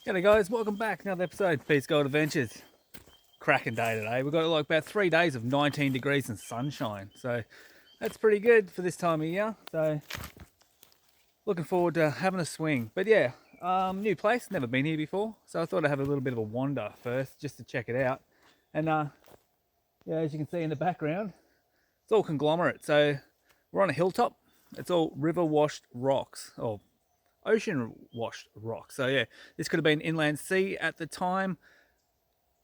G'day guys, welcome back. Another episode of Petesgoldadventures. Adventures. Cracking day today. We've got like about 3 days of 19 degrees and sunshine. So that's pretty good for this time of year. So looking forward to having a swing. But yeah, new place, never been here before. So I thought I'd have a little bit of a wander first just to check it out. And yeah, as you can see in the background, it's all conglomerate. So we're on a hilltop. It's all river washed rocks, or ocean washed rock. So yeah, this could have been inland sea at the time.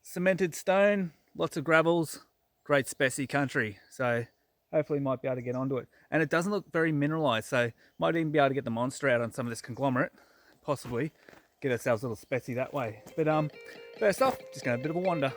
Cemented stone, lots of gravels, great specie country. So hopefully might be able to get onto it. And it doesn't look very mineralized, so might even be able to get the monster out on some of this conglomerate, possibly get ourselves a little specie that way. But first off, just going to have a bit of a wander.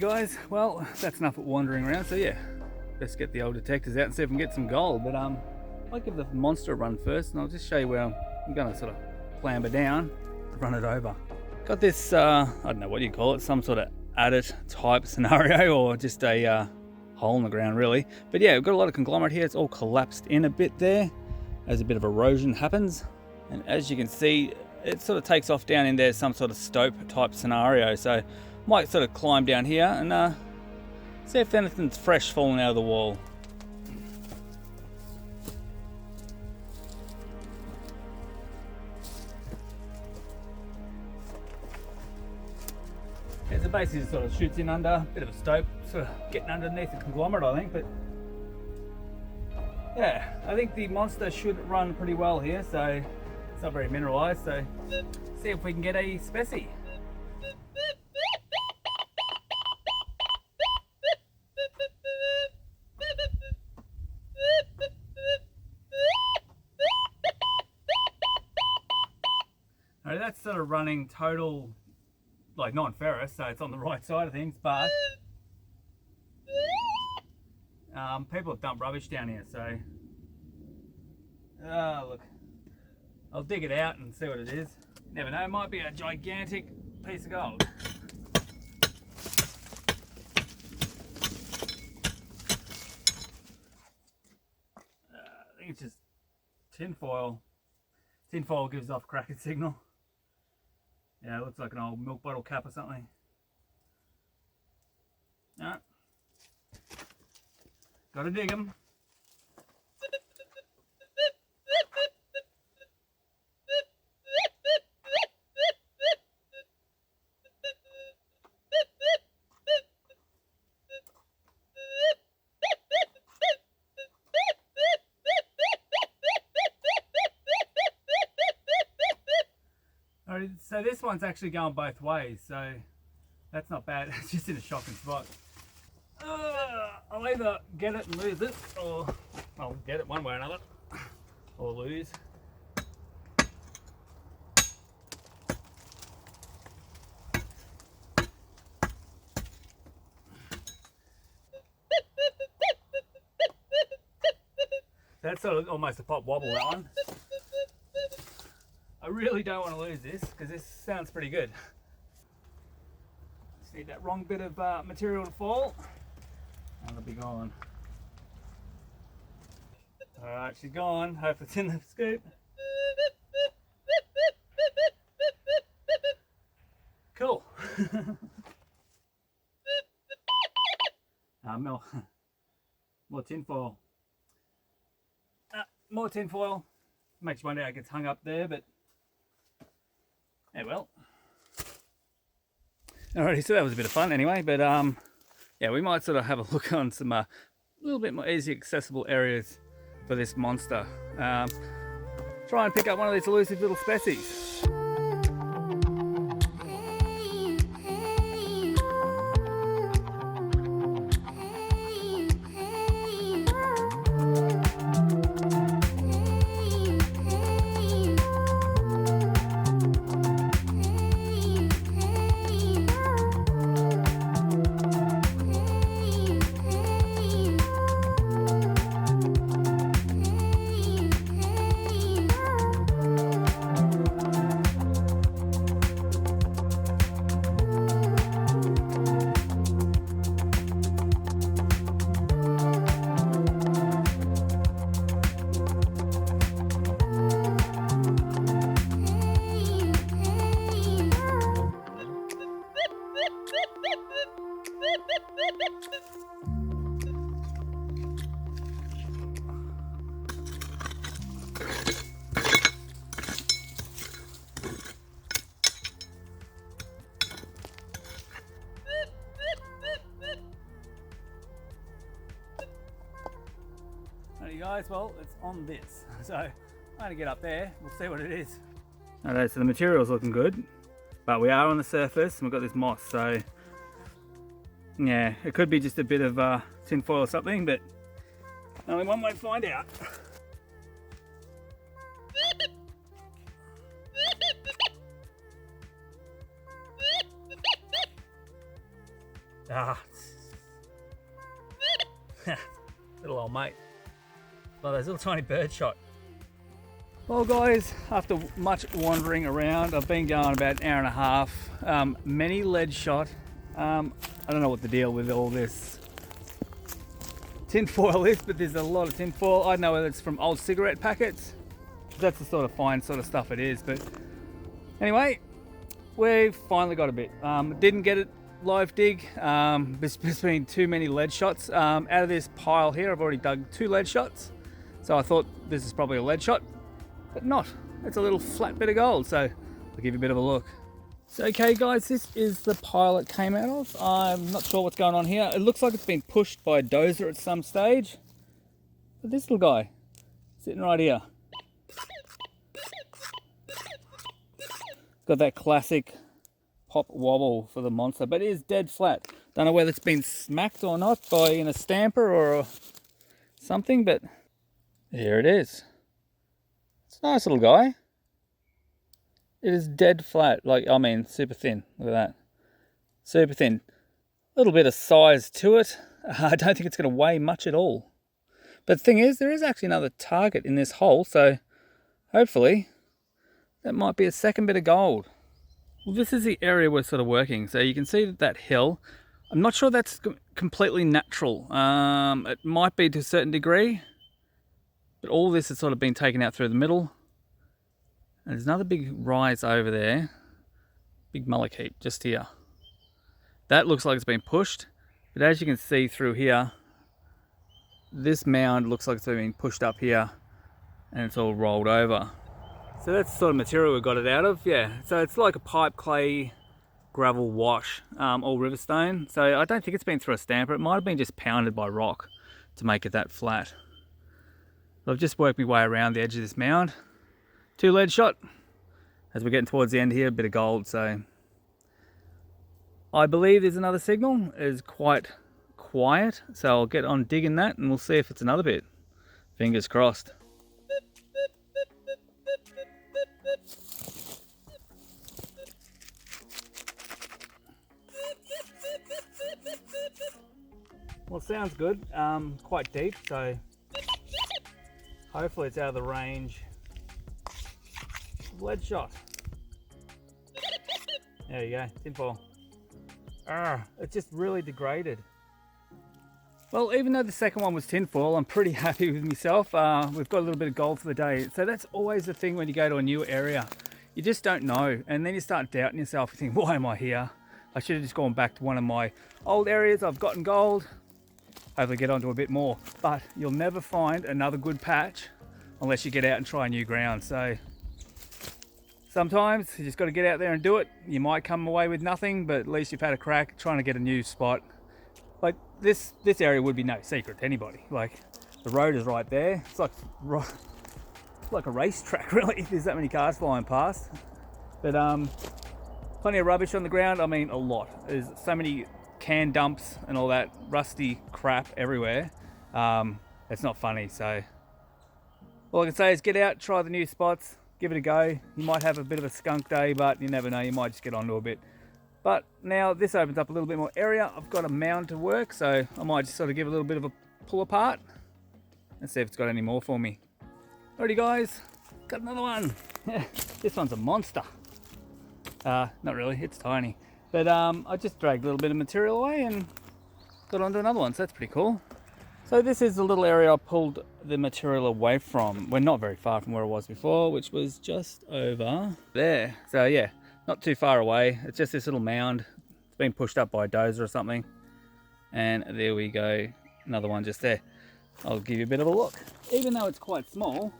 Guys, well, that's enough of wandering around. So yeah, let's get the old detectors out and see if we can get some gold. But I'll give the monster a run first, and I'll just show you where I'm going to sort of clamber down and run it over. Got this I don't know what you call it, some sort of adit type scenario, or just a hole in the ground really. But yeah, we've got a lot of conglomerate here. It's all collapsed in a bit there as a bit of erosion happens, and as you can see, it sort of takes off down in there, some sort of stope type scenario. So might sort of climb down here and see if anything's fresh falling out of the wall. Yeah, so basically it sort of shoots in under, a bit of a stope, sort of getting underneath the conglomerate I think. But yeah, I think the monster should run pretty well here, so it's not very mineralized, so see if we can get a specie. That's sort of running total, like non-ferrous, so it's on the right side of things, but people have dumped rubbish down here, so look, I'll dig it out and see what it is. You never know, it might be a gigantic piece of gold. I think it's just tinfoil. Tinfoil gives off cracking signal. Yeah, it looks like an old milk bottle cap or something. Alright. Gotta dig them. So this one's actually going both ways, so that's not bad. It's just in a shocking spot. I'll either get it and lose it, or I'll get it one way or another, or lose. That's sort of almost a pop wobble, that one. I really don't want to lose this because this sounds pretty good. Just need that wrong bit of material to fall and it'll be gone. Alright, she's gone. Hope it's in the scoop. Cool. More tinfoil. More tinfoil. Makes you wonder how it gets hung up there, but yeah, well. Alrighty, so that was a bit of fun anyway, but yeah, we might sort of have a look on some little bit more easy accessible areas for this monster. Try and pick up one of these elusive little species. Alright guys, well it's on this, so I'm going to get up there, we'll see what it is. Alright, so the material's looking good, but we are on the surface and we've got this moss, so yeah, it could be just a bit of tin foil or something, but only one way to find out. Ah, little old mate. Well, there's a little tiny bird shot. Well guys, after much wandering around, I've been going about an hour and a half. Many lead shot. I don't know what the deal with all this tin foil is, but there's a lot of tin foil. I don't know whether it's from old cigarette packets. That's the sort of fine sort of stuff it is. But anyway, we've finally got a bit. Didn't get it live dig. There's been too many lead shots. Out of this pile here, I've already dug 2 lead shots. So I thought this is probably a lead shot, but not. It's a little flat bit of gold, so I'll give you a bit of a look. So okay guys, this is the pile it came out of. I'm not sure what's going on here. It looks like it's been pushed by a dozer at some stage. But this little guy, sitting right here. Got that classic pop wobble for the monster, but it is dead flat. Don't know whether it's been smacked or not by a stamper or something, but here it is. It's a nice little guy. It is dead flat, like, I mean, super thin. Look at that. Super thin. A little bit of size to it. I don't think it's going to weigh much at all. But the thing is, there is actually another target in this hole, so hopefully that might be a second bit of gold. Well, this is the area we're sort of working. So you can see that hill. I'm not sure that's completely natural. It might be to a certain degree. But all this has sort of been taken out through the middle. And there's another big rise over there. Big mullock heap just here. That looks like it's been pushed. But as you can see through here, this mound looks like it's been pushed up here. And it's all rolled over. So that's the sort of material we got it out of. Yeah, so it's like a pipe clay gravel wash, all riverstone. So I don't think it's been through a stamper. It might have been just pounded by rock to make it that flat. I've just worked my way around the edge of this mound. 2 lead shot. As we're getting towards the end here, a bit of gold. So I believe there's another signal. It is quite quiet. So I'll get on digging that and we'll see if it's another bit. Fingers crossed. Well, it sounds good. Quite deep, so hopefully it's out of the range of lead shot. There you go, tinfoil. It's just really degraded. Well, even though the second one was tinfoil, I'm pretty happy with myself. We've got a little bit of gold for the day. So that's always the thing when you go to a new area. You just don't know, and then you start doubting yourself. You think, why am I here? I should have just gone back to one of my old areas. I've gotten gold. Hopefully get onto a bit more, but you'll never find another good patch unless you get out and try new ground. So sometimes you just got to get out there and do it. You might come away with nothing, but at least you've had a crack trying to get a new spot. Like this area would be no secret to anybody. Like the road is right there. It's like a racetrack really. There's that many cars flying past. But plenty of rubbish on the ground. I mean, a lot. There's so many can dumps and all that rusty crap everywhere. It's not funny. So all I can say is get out, try the new spots, give it a go. You might have a bit of a skunk day, but you never know, you might just get onto a bit. But now this opens up a little bit more area. I've got a mound to work, so I might just sort of give a little bit of a pull apart and see if it's got any more for me. Alrighty guys, got another one. This one's a monster. Not really, it's tiny. But I just dragged a little bit of material away and got onto another one, so that's pretty cool. So this is the little area I pulled the material away from. We're not very far from where it was before, which was just over there. So yeah, not too far away. It's just this little mound. It's been pushed up by a dozer or something. And there we go, another one just there. I'll give you a bit of a look. Even though it's quite small,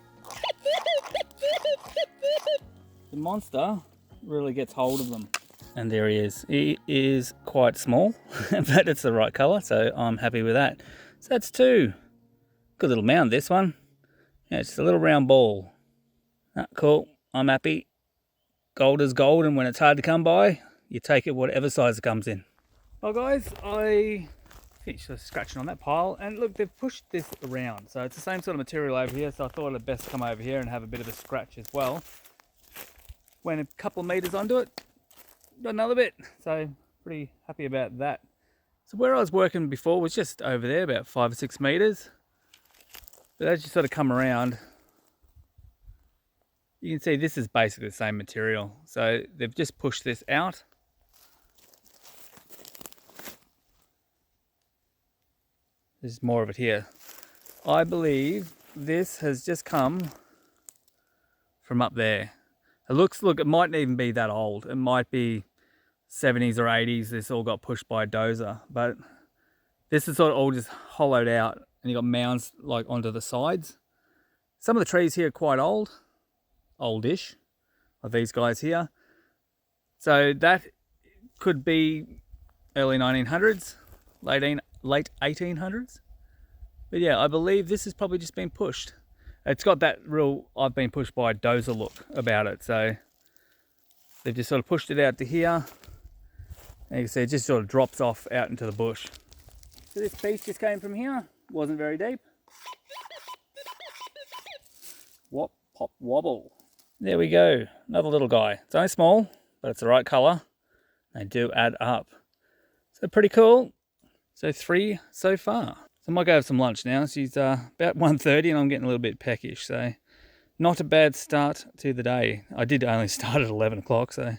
the monster really gets hold of them. And there he is. He is quite small, but it's the right colour, so I'm happy with that. So that's 2. Good little mound, this one. Yeah, it's just a little round ball. Ah, cool, I'm happy. Gold is gold, and when it's hard to come by, you take it whatever size it comes in. Well guys, I finished scratching on that pile, and look, they've pushed this around. So it's the same sort of material over here, so I thought I'd best come over here and have a bit of a scratch as well. Went a couple of metres onto it, got another bit, so pretty happy about that. So where I was working before was just over there, about 5 or 6 metres. But as you sort of come around, you can see this is basically the same material. So they've just pushed this out. There's more of it here. I believe this has just come from up there. It looks, look, it mightn't even be that old. It might be 70s or 80s. This all got pushed by a dozer, but this is sort of all just hollowed out, and you got mounds like onto the sides. Some of the trees here are quite old, oldish, like these guys here. So that could be early 1900s, late 1800s. But yeah, I believe this has probably just been pushed. It's got that real I've been pushed by a dozer look about it. So they've just sort of pushed it out to here. And you can see it just sort of drops off out into the bush. So this piece just came from here, wasn't very deep. Whop, pop, wobble. There we go, another little guy. It's only small, but it's the right colour. They do add up. So pretty cool. So 3 so far. So I might go have some lunch now. She's about 1:30 and I'm getting a little bit peckish. So not a bad start to the day. I did only start at 11 o'clock, so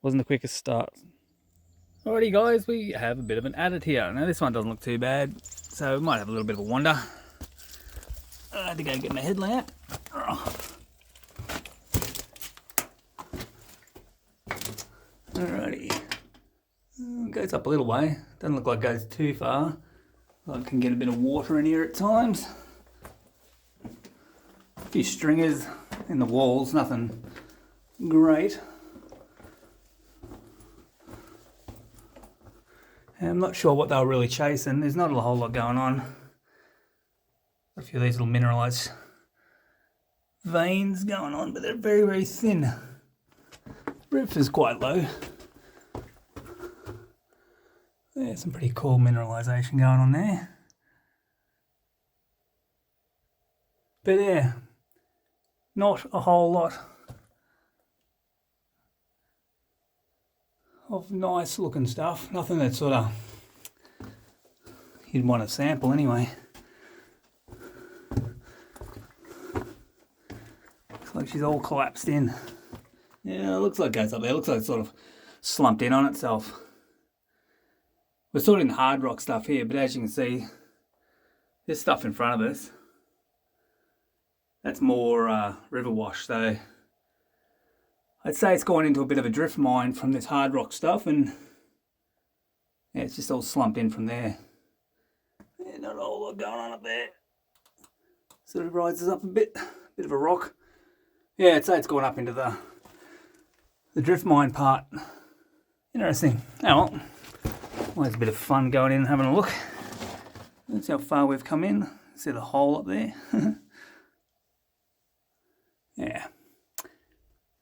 wasn't the quickest start. Alrighty guys, we have a bit of an adit here. Now this one doesn't look too bad, so we might have a little bit of a wander. I had to go get my headlamp. Alrighty. It goes up a little way. Doesn't look like it goes too far. I can get a bit of water in here at times. A few stringers in the walls, nothing great. I'm not sure what they were really chasing. There's not a whole lot going on. A few of these little mineralised veins going on, but they're very, very thin. Roof is quite low. There's some pretty cool mineralisation going on there. But yeah, not a whole lot of nice looking stuff. Nothing that sort of you'd want to sample anyway. Looks like she's all collapsed in. Yeah, it looks like it goes up there. It looks like it's sort of slumped in on itself. We're sort of in the hard rock stuff here, but as you can see, this stuff in front of us, that's more river wash. So I'd say it's gone into a bit of a drift mine from this hard rock stuff, and yeah, it's just all slumped in from there. Yeah, not a whole lot going on up there. Sort of rises up a bit of a rock. Yeah, I'd say it's gone up into the drift mine part. Interesting. Oh well, always a bit of fun going in and having a look. That's how far we've come in. See the hole up there? Yeah.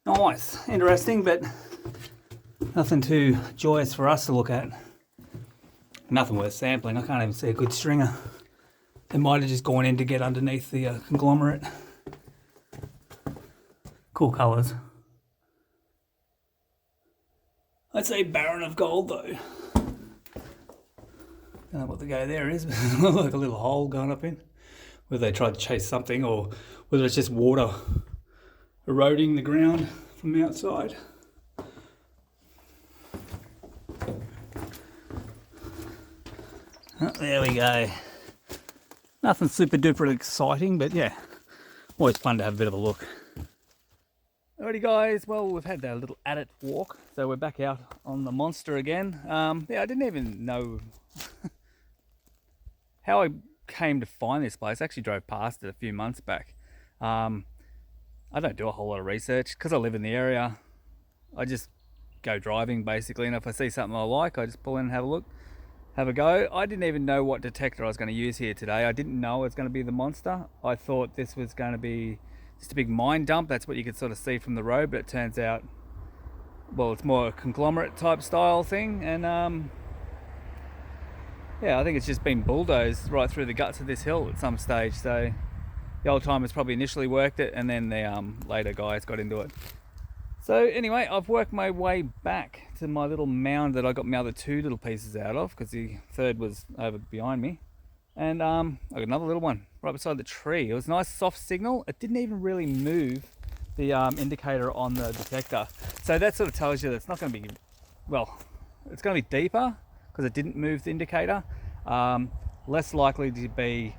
Nice, interesting, but nothing too joyous for us to look at. Nothing worth sampling. I can't even see a good stringer. They might have just gone in to get underneath the conglomerate. Cool colours. I'd say barren of gold though. Don't know what the go there is, but it looks like a little hole going up in. Whether they tried to chase something or whether it's just water eroding the ground from the outside. Oh, there we go. Nothing super duper exciting, but yeah, always fun to have a bit of a look. Alrighty Alrighty guys, well we've had that little adit walk, so we're back out on the monster again. Yeah, I didn't even know how I came to find this place. I actually drove past it a few months back. I don't do a whole lot of research because I live in the area. I just go driving basically, and if I see something I like, I just pull in and have a look, have a go. I didn't even know what detector I was going to use here today. I didn't know it was going to be the monster. I thought this was going to be just a big mine dump. That's what you could sort of see from the road, but it turns out, well, it's more a conglomerate type style thing, and yeah, I think it's just been bulldozed right through the guts of this hill at some stage. So the old timers probably initially worked it, and then the later guys got into it. So anyway, I've worked my way back to my little mound that I got my other two little pieces out of, because the third was over behind me. And I got another little one right beside the tree. It was a nice soft signal. It didn't even really move the indicator on the detector. So that sort of tells you that it's not going to be, well, it's going to be deeper because it didn't move the indicator. Less likely to be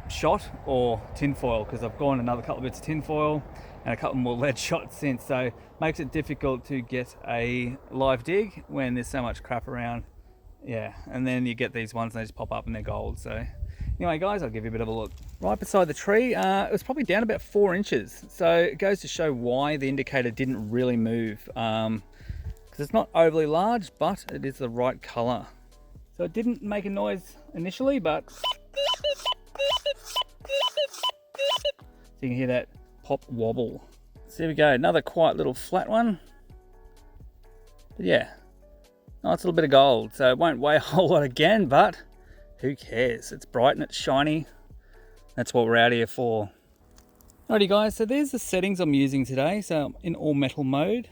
shot or tinfoil, because I've gone another couple of bits of tinfoil and a couple more lead shots since. So makes it difficult to get a live dig when there's so much crap around. Yeah, and then you get these ones and they just pop up and they're gold. So anyway guys, I'll give you a bit of a look. Right beside the tree, it was probably down about 4 inches. So it goes to show why the indicator didn't really move. Because it's not overly large, but it is the right color. So it didn't make a noise initially, but so you can hear that pop wobble. So here we go, another quiet little flat one. But yeah, nice little bit of gold. So it won't weigh a whole lot again, but who cares? It's bright and it's shiny. That's what we're out here for. Alrighty guys, so there's the settings I'm using today. So I'm in all metal mode.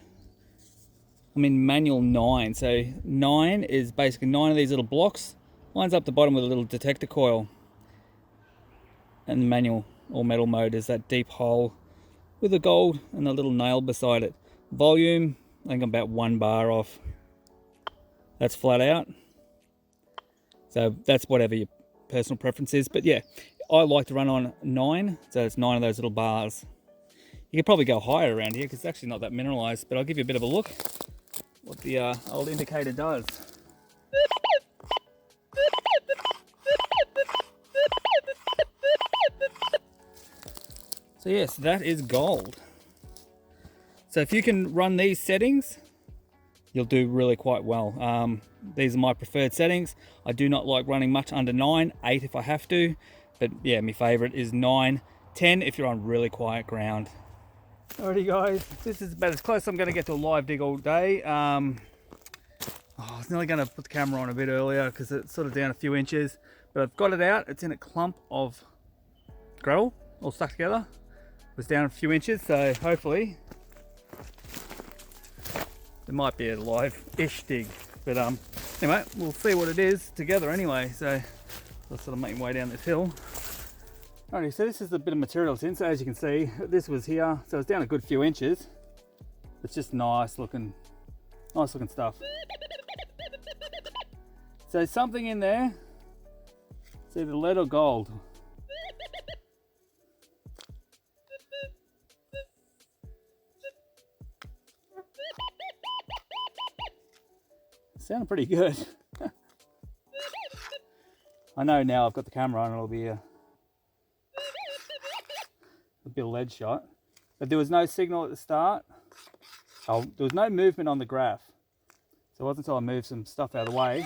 I'm in manual 9. So 9 is basically 9 of these little blocks. Lines up the bottom with a little detector coil. And the manual all metal mode is that deep hole with a gold and a little nail beside it. Volume, I think I'm about 1 bar off. That's flat out. So that's whatever your personal preference is. But yeah, I like to run on 9. So it's 9 of those little bars. You could probably go higher around here because it's actually not that mineralized, but I'll give you a bit of a look what the old indicator does. So yes, that is gold. So if you can run these settings, you'll do really quite well. These are my preferred settings. I do not like running much under 9, 8 if I have to, but yeah, my favorite is 9, 10 if you're on really quiet ground. Alrighty guys, this is about as close as I'm going to get to a live dig all day. I was nearly going to put the camera on a bit earlier because it's sort of down a few inches, but I've got it out. It's in a clump of gravel all stuck together. It was down a few inches, so hopefully there might be a live-ish dig. But anyway, we'll see what it is together anyway. So I'll sort of make my way down this hill. Alrighty, so this is the bit of material it's in. So as you can see, this was here, so it's down a good few inches. It's just nice looking stuff. So something in there. It's either lead or gold. Sounding pretty good. I know now I've got the camera on, it'll be a bit of lead shot. But there was no signal at the start. Oh, there was no movement on the graph. So it wasn't until I moved some stuff out of the way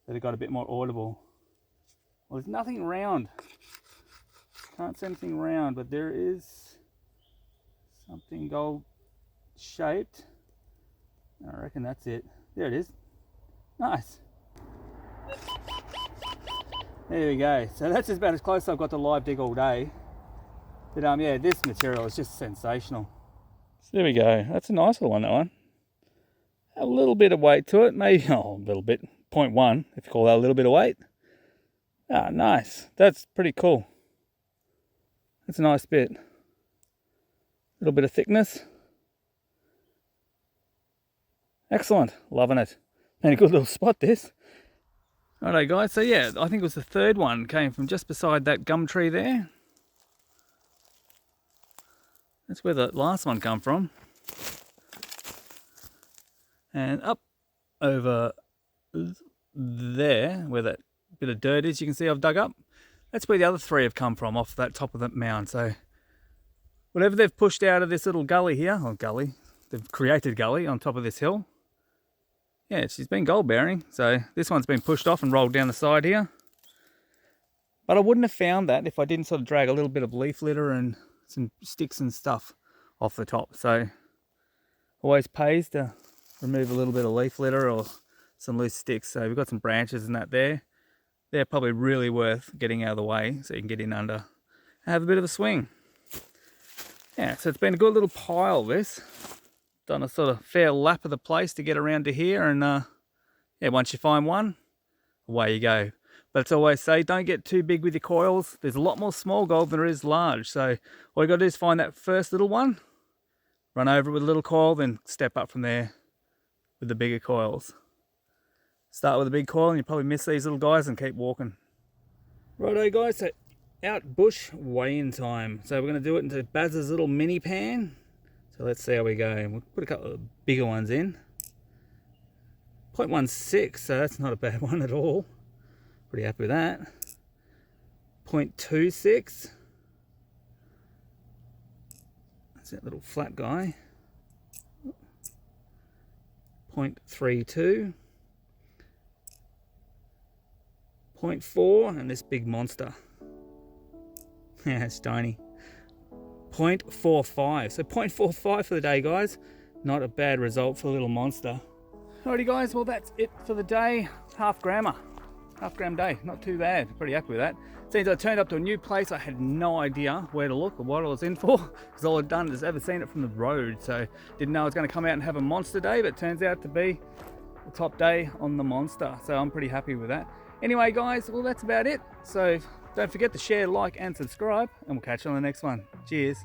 that it got a bit more audible. Well, there's nothing round. Can't see anything round, but there is something gold shaped. I reckon that's it. There it is. Nice. There we go. So that's just about as close as I've got to live dig all day. But yeah, this material is just sensational. So there we go. That's a nice little one, that one. A little bit of weight to it, maybe, oh, a little bit. 0.1, if you call that a little bit of weight. Ah, nice. That's pretty cool. That's a nice bit. A little bit of thickness. Excellent, loving it. And a good little spot this. Alright guys, so yeah, I think it was the third one, came from just beside that gum tree there. That's where the last one come from. And up over there, where that bit of dirt is, you can see I've dug up. That's where the other 3 have come from, off that top of that mound. So whatever they've pushed out of this little gully here, or gully, they've created gully on top of this hill. Yeah, she's been gold bearing. So this one's been pushed off and rolled down the side here. But I wouldn't have found that if I didn't sort of drag a little bit of leaf litter and some sticks and stuff off the top. So always pays to remove a little bit of leaf litter or some loose sticks. So we've got some branches and that there. They're probably really worth getting out of the way so you can get in under and have a bit of a swing. Yeah, so it's been a good little pile, this. Done a sort of fair lap of the place to get around to here, and yeah, once you find one, away you go. But it's always say, don't get too big with your coils. There's a lot more small gold than there is large. So all you got to do is find that first little one, run over it with a little coil, then step up from there with the bigger coils. Start with a big coil and you probably miss these little guys and keep walking. Righto guys, so out bush weigh-in time. So we're going to do it into Baz's little mini pan. So let's see how we go. We'll put a couple of bigger ones in. 0.16, so that's not a bad one at all. Pretty happy with that. 0.26. That's that little flat guy. 0.32. 0.4, and this big monster. Yeah, it's tiny. 0.45. So 0.45 for the day, guys. Not a bad result for a little monster. Alrighty guys, well that's it for the day. Half gram day, not too bad. Pretty happy with that. Since I turned up to a new place, I had no idea where to look or what I was in for, because all I'd done is ever seen it from the road. So didn't know I was going to come out and have a monster day, but it turns out to be the top day on the monster. So I'm pretty happy with that. Anyway guys, well that's about it. So don't forget to share, like and subscribe, and we'll catch you on the next one. Cheers.